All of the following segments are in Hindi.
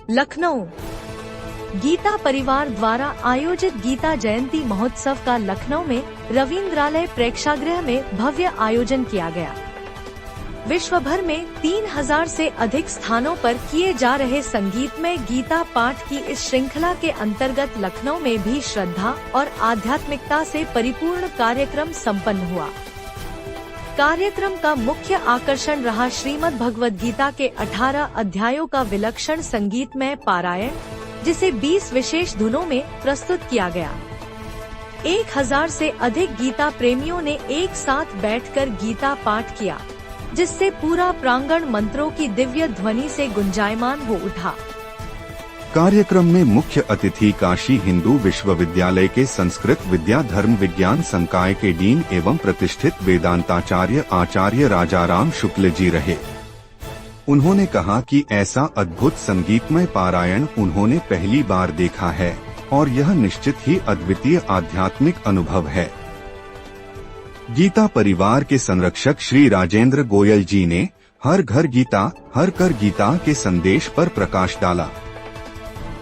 लखनऊ। गीता परिवार द्वारा आयोजित गीता जयंती महोत्सव का लखनऊ में रवींद्रालय प्रेक्षागृह में भव्य आयोजन किया गया। विश्व भर में 3000 से अधिक स्थानों पर किए जा रहे संगीतमय गीता पाठ की इस श्रृंखला के अंतर्गत लखनऊ में भी श्रद्धा और आध्यात्मिकता से परिपूर्ण कार्यक्रम संपन्न हुआ। कार्यक्रम का मुख्य आकर्षण रहा श्रीमद् भगवद गीता के 18 अध्यायों का विलक्षण संगीतमय पारायण, जिसे 20 विशेष धुनों में प्रस्तुत किया गया। 1000 से अधिक गीता प्रेमियों ने एक साथ बैठकर गीता पाठ किया, जिससे पूरा प्रांगण मंत्रों की दिव्य ध्वनि से गुंजायमान हो उठा। कार्यक्रम में मुख्य अतिथि काशी हिंदू विश्वविद्यालय के संस्कृत विद्या धर्म विज्ञान संकाय के डीन एवं प्रतिष्ठित वेदांताचार्य आचार्य राजाराम शुक्ल जी रहे। उन्होंने कहा कि ऐसा अद्भुत संगीतमय पारायण उन्होंने पहली बार देखा है और यह निश्चित ही अद्वितीय आध्यात्मिक अनुभव है। गीता परिवार के संरक्षक श्री राजेंद्र गोयल जी ने हर घर गीता हर कर गीता के संदेश पर प्रकाश डाला।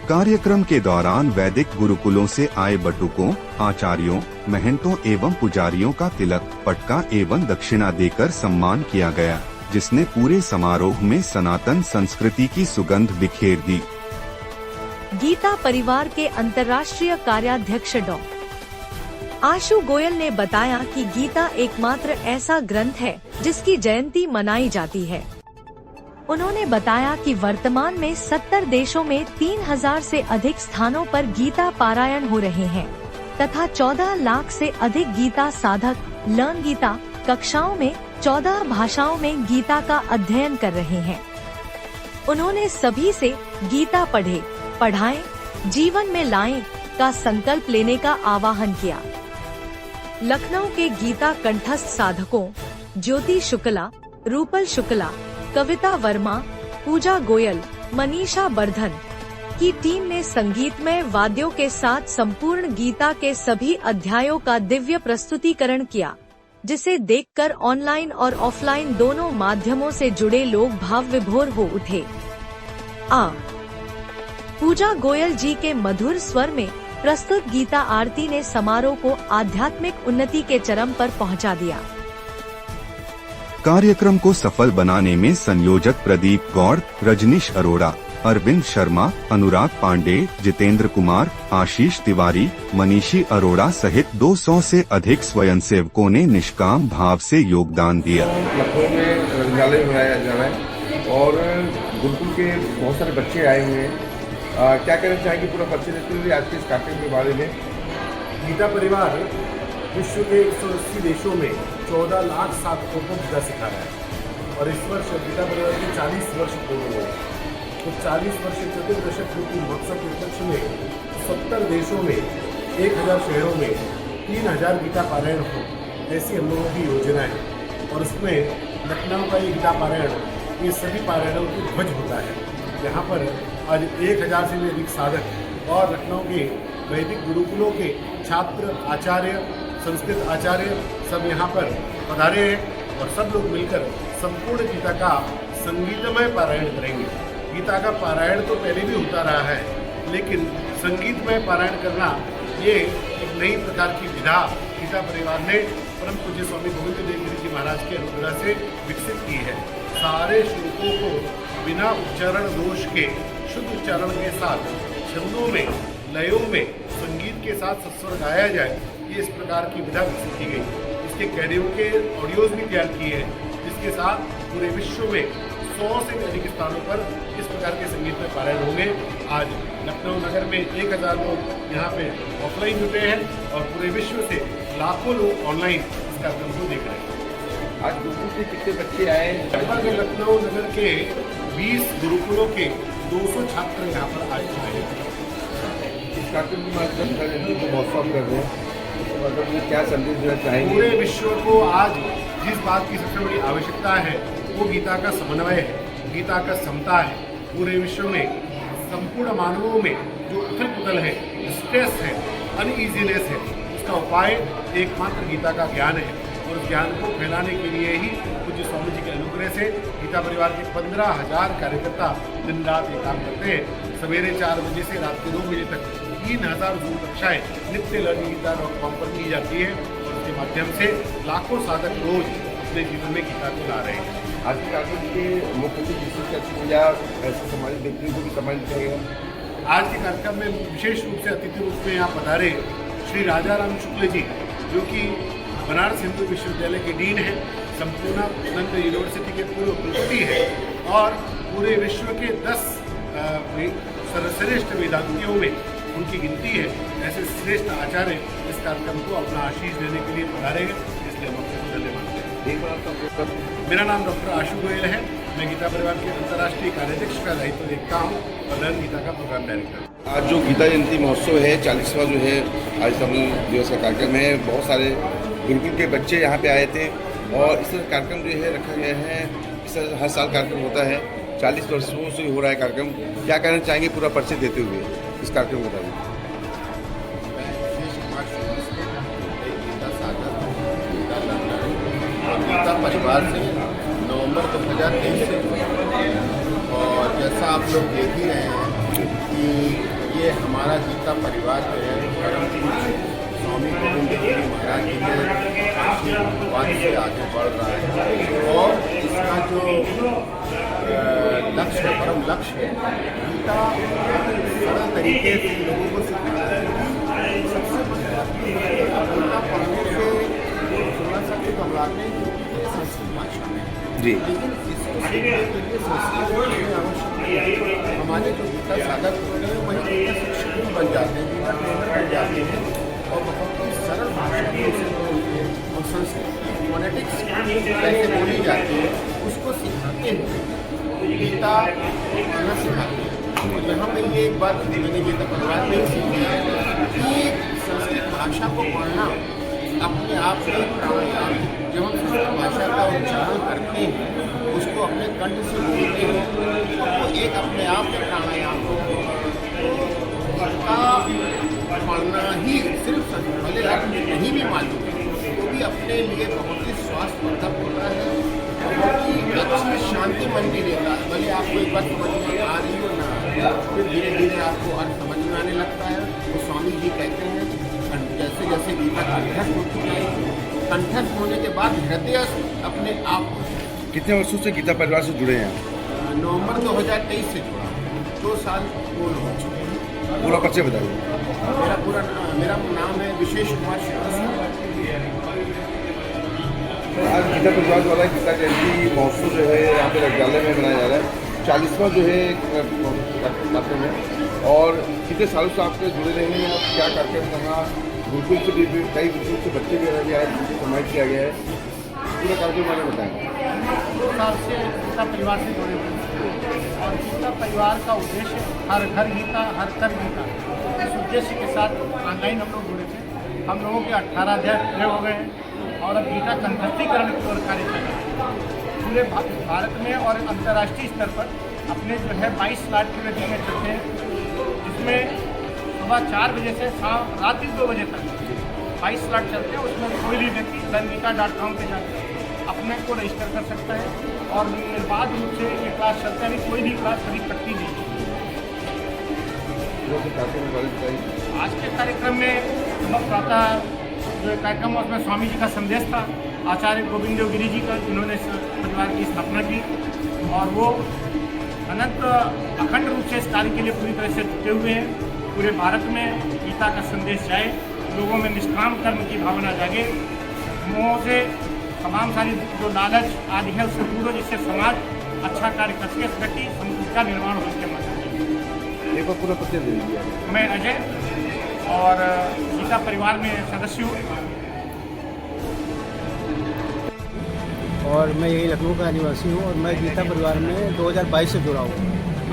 कार्यक्रम के दौरान वैदिक गुरुकुलों से आए बटुकों, आचार्यों, महंतों एवं पुजारियों का तिलक, पटका एवं दक्षिणा देकर सम्मान किया गया, जिसने पूरे समारोह में सनातन संस्कृति की सुगंध बिखेर दी। गीता परिवार के अंतर्राष्ट्रीय कार्याध्यक्ष डॉ. आशु गोयल ने बताया कि गीता एकमात्र ऐसा ग्रंथ है जिसकी जयंती मनाई जाती है। उन्होंने बताया कि वर्तमान में 70 देशों में 3000 से अधिक स्थानों पर गीता पारायण हो रहे हैं तथा 14 लाख से अधिक गीता साधक लर्न गीता कक्षाओं में 14 भाषाओं में गीता का अध्ययन कर रहे हैं। उन्होंने सभी से गीता पढ़े, पढ़ाएं, जीवन में लाएं का संकल्प लेने का आह्वान किया। लखनऊ के गीता कंठस्थ साधकों ज्योति शुक्ला, रूपल शुक्ला, कविता वर्मा, पूजा गोयल, मनीषा बर्धन की टीम ने संगीतमय वाद्यों के साथ संपूर्ण गीता के सभी अध्यायों का दिव्य प्रस्तुतिकरण किया, जिसे देखकर ऑनलाइन और ऑफलाइन दोनों माध्यमों से जुड़े लोग भाव विभोर हो उठे। पूजा गोयल जी के मधुर स्वर में प्रस्तुत गीता आरती ने समारोह को आध्यात्मिक उन्नति के चरम पर पहुंचा दिया। कार्यक्रम को सफल बनाने में संयोजक प्रदीप गौड़, रजनीश अरोड़ा, अरविंद शर्मा, अनुराग पांडे, जितेंद्र कुमार, आशीष तिवारी, मनीषी अरोड़ा सहित 200 से अधिक स्वयंसेवकों ने निष्काम भाव से योगदान दिया। लखनऊ में विद्यालय बनाया जा रहा है और गुरुकुल के बहुत सारे बच्चे आए हुए हैं। क्या कहना चाहेंगे पूरा परिचय देते हुए आज के इस कार्यक्रम के बारे में? गीता परिवार विश्व के 180 देशों में 14 लाख साधकों को गीता सिखा रहा है और इस वर्ष गीता परिवार के 40 वर्ष पूर्ण हुए। तो 40 वर्ष चतुर्दशक पूर्ति महोत्सव के उपलक्ष्य में 70 देशों में 1000 शहरों में 3000 गीता पारायण हो, ऐसी हम लोगों की योजना है। और उसमें लखनऊ का ये गीता पारायण, ये सभी पारायणों की ध्वज होता है। यहाँ पर आज 1000 से भी अधिक साधक और लखनऊ के वैदिक गुरुकुलों के छात्र, आचार्य, संस्कृत आचार्य सब यहाँ पर पधारे हैं और सब लोग मिलकर संपूर्ण गीता का संगीतमय पारायण करेंगे। गीता का पारायण तो पहले भी होता रहा है, लेकिन संगीतमय पारायण करना ये एक नई प्रकार की विधा गीता परिवार ने परम पूज्य स्वामी गोविंद देव गिरी जी महाराज के अनुग्रह से विकसित की है। सारे श्लोकों को बिना उच्चारण दोष के शुद्ध उच्चारण के साथ छंदों में, लयों में, संगीत के साथ सत्स्वर गाया जाए, ये इस प्रकार की विधा विकसित की गई। इसके कैडियो के ऑडियोज भी तैयार किए हैं, जिसके साथ पूरे विश्व में 100 से अधिक स्थानों पर इस प्रकार के संगीत में पारायण होंगे। आज लखनऊ नगर में 1000 लोग यहाँ पे ऑफलाइन जुटे हैं और पूरे विश्व से लाखों लोग ऑनलाइन इस कार्यक्रम को देख रहे हैं। आज गुरुकुल के कितने बच्चे आए? लगभग लखनऊ नगर के 20 गुरुकुलों के 200 छात्र यहाँ पर आए हैं। इस कार्यक्रम के माध्यम से महोत्सव कर रहे हैं, मतलब ये क्या संदेश देना चाहेंगे? पूरे विश्व को आज जिस बात की सबसे बड़ी आवश्यकता है वो गीता का समन्वय है, गीता का समता है। पूरे विश्व में संपूर्ण मानवों में जो उथल पुथल है, स्ट्रेस है, अनईजीनेस है, उसका उपाय एकमात्र गीता का ज्ञान है। और उस ज्ञान को फैलाने के लिए ही पूज्य स्वामी जी के अनुग्रह से गीता परिवार के 15,000 कार्यकर्ता दिन रात ये काम करते हैं। सवेरे 4 बजे से रात के 2 बजे तक 3000 जूम कक्षाएँ नित्य learninggita.com पर की जाती है और उसके माध्यम से लाखों साधक रोज अपने जीवन में गीता को ला रहे हैं। आज के कार्यक्रम के मुख्य अतिथि या ऐसे सामाजिक व्यक्तियों को भी सम्मानित किया गया। आज के कार्यक्रम में विशेष रूप से अतिथि रूप में यहाँ पधारे श्री राजाराम शुक्ल जी, जो कि बनारस हिंदू विश्वविद्यालय के डीन हैं, संपूर्णानंद यूनिवर्सिटी के पूर्व कुलपति हैं और पूरे विश्व के 10 सर्वश्रेष्ठ वेदांतियों में उनकी गिनती है। ऐसे श्रेष्ठ आचार्य इस कार्यक्रम को अपना आशीष देने के लिए पधारे हैं, इसलिए हम आपसे धन्यवाद देते हैं। मेरा नाम डॉक्टर आशु गोयल है। मैं गीता परिवार के अंतर्राष्ट्रीय कार्याध्यक्ष का दायित्व देखता हूँ और लर्न गीता का प्रोग्राम डायरेक्टर। आज जो गीता जयंती महोत्सव है 40वां जो है आज तमिल दिवस का कार्यक्रम है, बहुत सारे गुरुकुल के बच्चे यहाँ पे आए थे और इस तरह कार्यक्रम जो है रखा गया है। इस तरह हर साल कार्यक्रम होता है, 40 वर्षों से हो रहा है कार्यक्रम। क्या कहना चाहेंगे पूरा परिचय देते हुए इस कार्यक्रम को बताइए। गीता परिवार से नवंबर 2023 से जुड़ा और जैसा आप लोग देख ही रहे हैं कि ये हमारा गीता परिवार जो है परम पूज्य स्वामी गोविंद गिरी महाराज जी के आशीर्वाद से आगे बढ़ रहा है और इसका जो लक्ष्य है, परम लक्ष्य है, गीता सरल तरीके से लोगों को सिखाना है। सबसे गीता पढ़ने से थोड़ा सा कुछ घबराते हैं क्योंकि ये संस्कृत भाषा में है, जी, लेकिन इसको सीखने के लिए संस्कृत में आवश्यक है। हमारे जो गीता साधक होते हैं वही गीता शिक्षक भी बन जाते हैं, गीता ट्रेनर बन जाते हैं और बहुत ही सरल भाषा में उसे बोलते हैं और संस्कृत की फोनेटिक्स कैसे बोली जाती है उसको सिखाते हैं, गीता पढ़ना सिखाते हैं। तो यहाँ पर ये एक बात मैंने गीता परिवार में ही सीखी है कि संस्कृत भाषा को पढ़ना अपने आप में प्राणायाम, जब हम संस्कृत भाषा का उच्चारण करते हैं उसको अपने कंठ से बोलते हैं तो वो एक अपने आप में प्राणायाम का पढ़ना ही सिर्फ भले आप नहीं भी मालूम तो भी अपने लिए बहुत ही स्वास्थ्यवर्धक होता है, बहुत ही अच्छी शांति मन भी देता है। भले आपको एक बार समझ में आ रही हो ना, फिर धीरे धीरे आपको अर्थ समझ में आने लगता है। तो स्वामी जी कहते हैं जैसे जैसे गीता कंठस्थ होती जाएगी, कंठस्थ होने के बाद हृदय अपने आप। कितने वर्षों से गीता परिवार से जुड़े हैं? नवंबर 2023 से जुड़ा, 2 साल पूर्ण हो चुके हैं। पूरा परिचय बताइए। मेरा नाम है विशेष कुमार श्रीवास्तव। आज गीता परिवार द्वारा गीता जयंती महोत्सव जो है यहाँ पे विद्यालय में मनाया जा रहा है, 40वां जो है कार्यक्रम है और कितने सालों से आपके जुड़े रहे हैं और क्या कार्यक्रम यहाँ गुरुकुल से भी कई गुरुकुल से बच्चे भी अभी आए जिनको सम्मानित किया गया है, पूरा कार्यक्रम मैंने बताया। 2 साल से गीता परिवार से जुड़े हुए हैं और गीता परिवार का उद्देश्य हर घर गीता हर घर गीता, इस उद्देश्य के साथ ऑनलाइन हम लोग जुड़े थे। हम लोगों के 18 अध्याय पूरे हो गए हैं और अब गीता कंठस्थीकरण की ओर कार्य चल रहा है। पूरे भारत में और अंतर्राष्ट्रीय स्तर पर अपने जो है 22 स्लॉट पूरे दिन में चलते हैं, जिसमें सुबह 4 बजे से रात 2 बजे तक 22 स्लॉट चलते हैं। उसमें कोई भी व्यक्ति learninggita.com पे जाकर अपने को रजिस्टर कर सकता है और निर्बाध रूप से ये क्लास चलते हैं, कोई भी क्लास कभी कटती नहीं। आज के कार्यक्रम में सुबह प्रातः जो कार्यक्रम है उसमें स्वामी जी का संदेश था, आचार्य गोविंद गिरी जी का, जिन्होंने परिवार की स्थापना की और वो अनंत अखंड रूप से इस कार्य के लिए पूरी तरह से जुटे हुए हैं। पूरे भारत में गीता का संदेश जाए, लोगों में निष्काम कर्म की भावना जागे, मोह से तमाम सारी जो लालच आदि है उससे दूर हो, जिससे समाज अच्छा कार्य कर सके, व्यक्ति समुद्र का निर्माण हो सके। एक बार पूरा परिचय दे दीजिए। मैं अजय और गीता परिवार में सदस्य हूँ और मैं यही लखनऊ का निवासी हूँ और मैं गीता परिवार में 2022 से जुड़ा हूँ।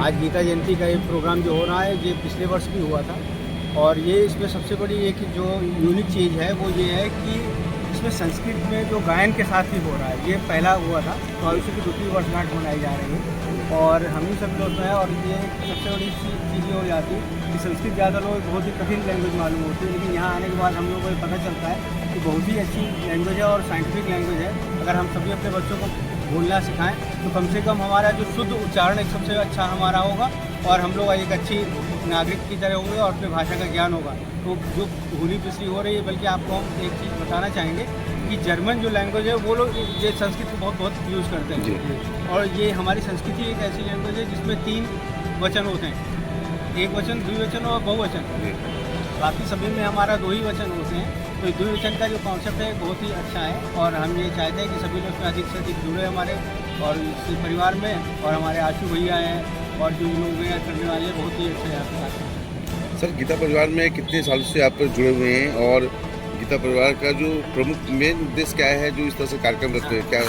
आज गीता जयंती का एक प्रोग्राम जो हो रहा है ये पिछले वर्ष भी हुआ था और ये इसमें सबसे बड़ी एक जो यूनिक चीज़ है वो ये है कि इसमें संस्कृत में जो गायन के साथ ही हो रहा है। ये पहला हुआ था और इसी की 2री वर्षगांठ मनाई जा रही है और हम ही सब लोग हैं और ये सबसे बड़ी चीज़ हो जाती है कि संस्कृत ज़्यादा लोग बहुत ही कठिन लैंग्वेज मालूम होती है, लेकिन यहाँ आने के बाद हम लोगों को ये पता चलता है कि बहुत ही अच्छी लैंग्वेज है और साइंटिफिक लैंग्वेज है। अगर हम सभी अपने बच्चों को बोलना सिखाएं, तो कम से कम हमारा जो शुद्ध उच्चारण एक सबसे अच्छा हमारा होगा और हम लोग एक अच्छी नागरिक की तरह होंगे और अपनी भाषा का ज्ञान होगा। तो जो होली पिछली हो रही है, बल्कि आपको हम एक चीज़ बताना चाहेंगे कि जर्मन जो लैंग्वेज है वो लोग ये संस्कृत को बहुत बहुत यूज़ करते हैं, और ये हमारी संस्कृति एक ऐसी लैंग्वेज है जिसमें 3 वचन होते हैं, एक वचन, द्विवचन और बहुवचन। बाकी सभी में हमारा 2 ही वचन होते हैं। तो द्विवचन का जो कॉन्सेप्ट है बहुत ही अच्छा है और हम ये चाहते हैं कि सभी लोग इसमें अधिक से अधिक जुड़े हमारे और इस परिवार में, और हमारे आशु भैया हैं और जो लोग हैं करने वाले बहुत ही अच्छे यहाँ पे। सर, गीता परिवार में कितने सालों से आप जुड़े हुए हैं और गीता परिवार का जो प्रमुख मेन उद्देश्य क्या है जो इस तरह से कार्यक्रम रखते हैं, क्या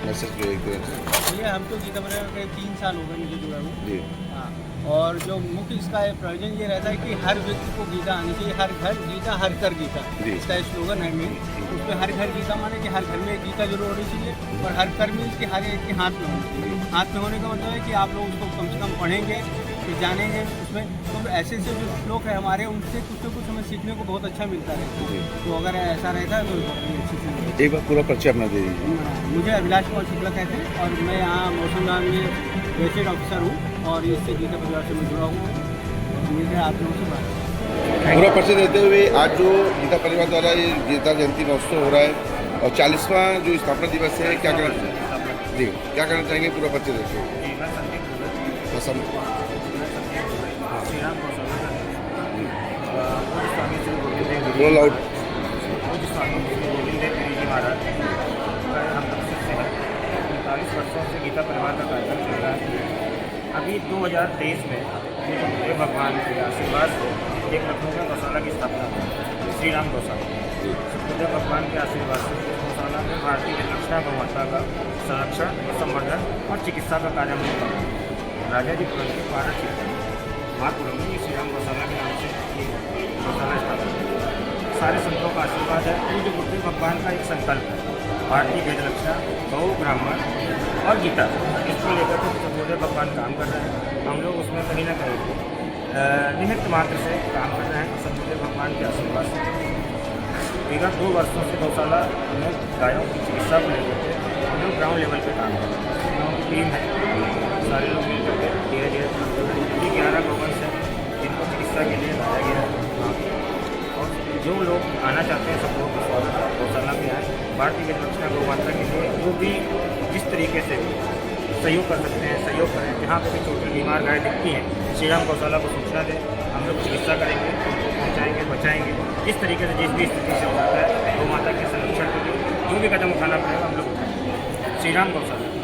मैसेज जो है? भैया हम तो गीता परिवार के 3 साल हो गए मुझे जुड़ा हुआ। जी। हाँ, और जो मुख्य इसका प्रयोजन ये रहता है कि हर व्यक्ति को गीता आनी चाहिए, हर घर गीता हर कर गीता, इसका स्लोगन है मेन। उसमें हर घर गीता माने कि हर घर में गीता जरूर होनी चाहिए और हर कर मीन्स कि हर एक के हाथ में होनी चाहिए। हाथ में होने का मतलब है कि आप लोग उसको कम से कम पढ़ेंगे, फिर जानेंगे उसमें, तो ऐसे जो श्लोक है हमारे उनसे कुछ न कुछ हमें सीखने को बहुत अच्छा मिलता है। तो अगर ऐसा रहता है तो अच्छी चीज़। एक बार पूरा परिचय अपना दे दीजिए। मुझे अभिलाष कुमार शुक्ला कहते हैं और मैं यहाँ मौसमगांव में गेजेटेड ऑफिसर हूँ और इससे गीता परिवार से मैं जुड़ा हुआ हूँ। उम्मीद है आप लोगों से बात। पूरा परिचय देते हुए आज जो गीता परिवार द्वारा ये गीता जयंती महोत्सव हो रहा है और 40वां जो स्थापना दिवस है, क्या कहना जी क्या कहना चाहेंगे? पूरा परिचय देते हुए। Roll out. हम तब से 45 वर्षों से गीता परिवार का कार्यक्रम चल रहा है। अभी 2023 में मुझे भगवान के आशीर्वाद से एक लखनऊ में गौशाला की स्थापना हुई, श्री राम गौशाला। मुझे भगवान के आशीर्वाद से गौशाला में भारतीय जनरक्षा गौमाता का संरक्षण, संवर्धन और चिकित्सा का कार्य हम करते हैं। राजा जी पुरम के 12 क्षेत्र महापुरम में श्री राम गौशाला के नाम से गौशाला स्थापित है। सारे संतों का आशीर्वाद है। पूज्य गुरुदेव भगवान का एक संकल्प है, भारतीय वेद रक्षा, गौ, ब्राह्मण और गीता, इसको लेकर के गुरुदेव भगवान काम कर रहे हैं। हम लोग उसमें कहीं ना कहीं निमित्त मात्र से काम कर रहे हैं सदगुरुदेव भगवान के आशीर्वाद से। विगत 2 वर्षों से गौशाला में गायों की चिकित्सा को लेकर के हम लोग ग्राउंड लेवल पर काम कर रहे हैं। गाँव की टीम है, सारे लोग मिल करके धीरे धीरे काम कर रहे हैं। 11 गौवंश है जिनको चिकित्सा के लिए लाया गया है। जो लोग आना चाहते हैं सब लोगों का स्वागत है। गौशाला में आए, भारतीय जनरक्षा गौमाता के लिए जो भी जिस तरीके से सहयोग कर सकते हैं सहयोग करें। जहाँ पर भी छोटी बीमार गाय दिखती हैं, श्री राम गौशाला को सूचना दें, हम लोग चिकित्सा करेंगे, उनको पहुँचाएँगे, बचाएँगे। इस तरीके से जिस भी स्थिति से होता है गौमाता के संरक्षण के लिए जो भी कदम उठाना पड़ेगा हम लोग उठाएंगे। श्री राम गौशाला।